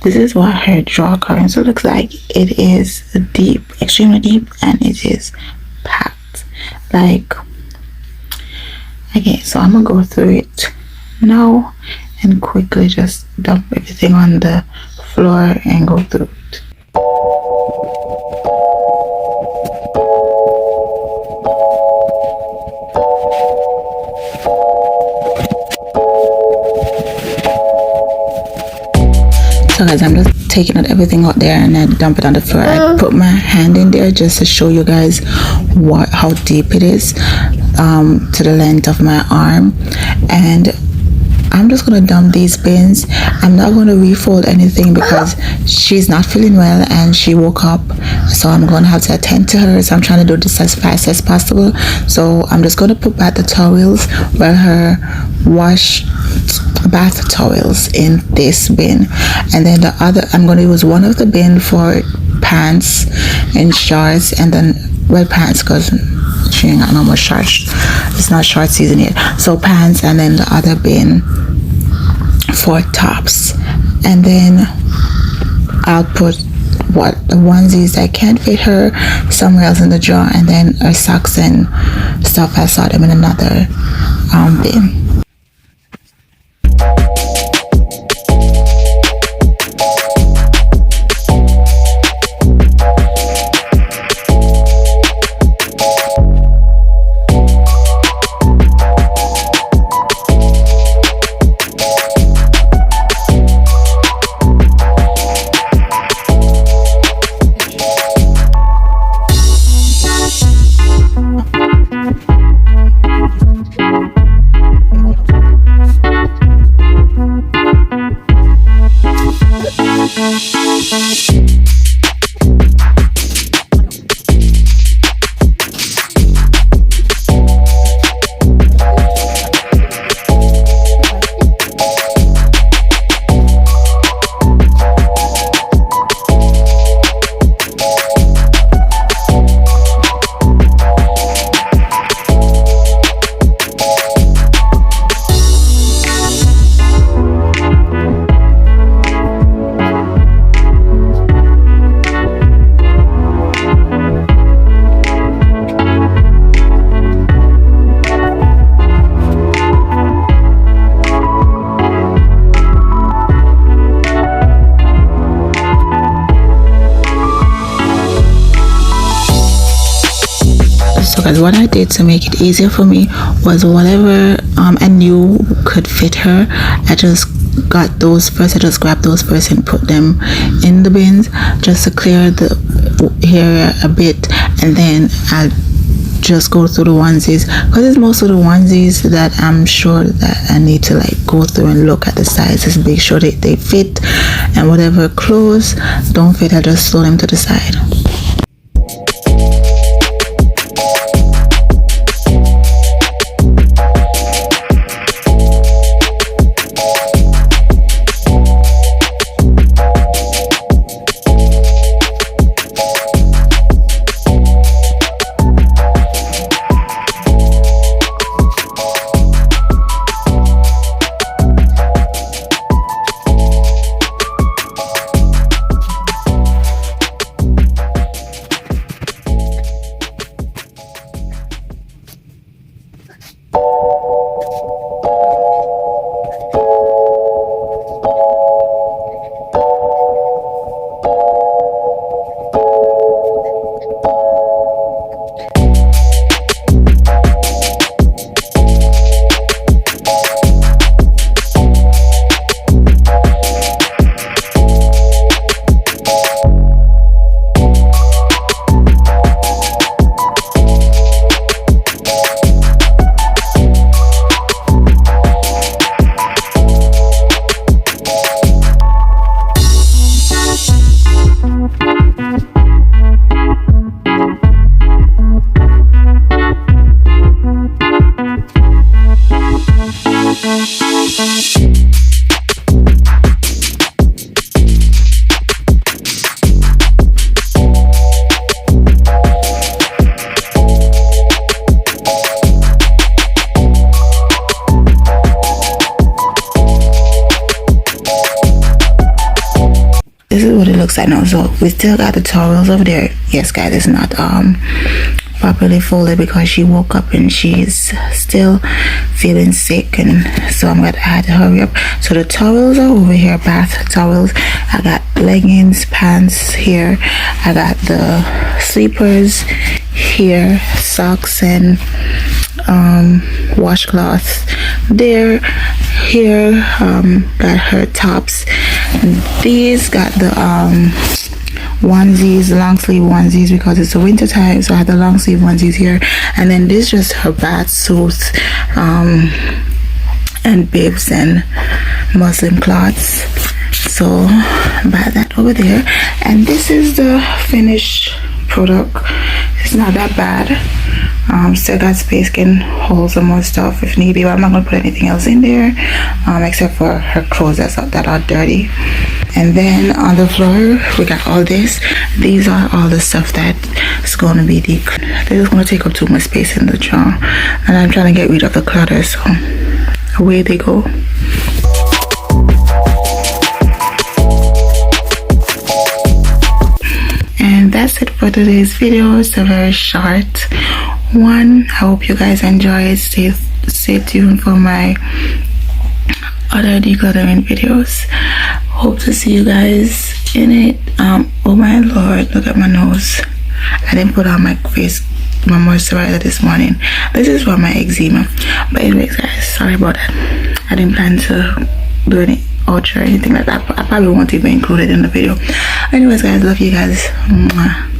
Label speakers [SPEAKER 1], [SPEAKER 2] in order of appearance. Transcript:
[SPEAKER 1] This is what her drawer currently looks like. It is deep, extremely deep, and it is packed. Like, okay, so I'm gonna go through it now and quickly just dump everything on the floor and go through it. So guys, I'm just taking everything out there and then dump it on the floor. I put my hand in there just to show you guys how deep it is, to the length of my arm. And I'm just gonna dump these bins. I'm not gonna refold anything because she's not feeling well and she woke up, so I'm gonna have to attend to her. So I'm trying to do this as fast as possible. So I'm just gonna put back the towels, well, her bath towels in this bin, and then the other, I'm going to use one of the bin for pants and shorts, and then, well, pants because she ain't got no more shorts, it's not short season yet, so pants, and then the other bin for tops. And then I'll put the onesies that can't fit her somewhere else in the drawer, and then her socks and stuff, I saw them in another bin. Because what I did to make it easier for me was whatever I knew could fit her, I just got those first. I just grabbed those first and put them in the bins just to clear the area a bit, and then I'll just go through the onesies, because it's most of the onesies that I'm sure that I need to like go through and look at the sizes, make sure they fit, and whatever clothes don't fit, I just throw them to the side. what it looks like now. So we still got the towels over there. Yes guys, it's not properly folded because she woke up and she's still feeling sick, and so I had to hurry up. So the towels are over here, bath towels. I got leggings, pants here, I got the sleepers here, socks and washcloths there. Here got her tops. These got the onesies, long sleeve onesies, because it's the winter time, so I have the long sleeve onesies here. And then this just her bath suits and bibs and muslin cloths. So buy that over there. And this is the finished product. It's not that bad. Still got space, can hold some more stuff if need be, but I'm not gonna put anything else in there except for her clothes that are dirty. And then on the floor we got all this. These are all the stuff that is going to be they're just going to take up too much space in the jar, and I'm trying to get rid of the clutter, so away they go. And that's it for today's video. It's a very short one. I hope you guys enjoyed. Stay tuned for my other decluttering videos. Hope to see you guys in it. Oh my lord, look at my nose. I didn't put on my moisturizer this morning. This is for my eczema. But anyways guys, sorry about that. I didn't plan to do any outro or anything like that, but I probably won't even include it in the video. Anyways guys, love you guys. Mwah.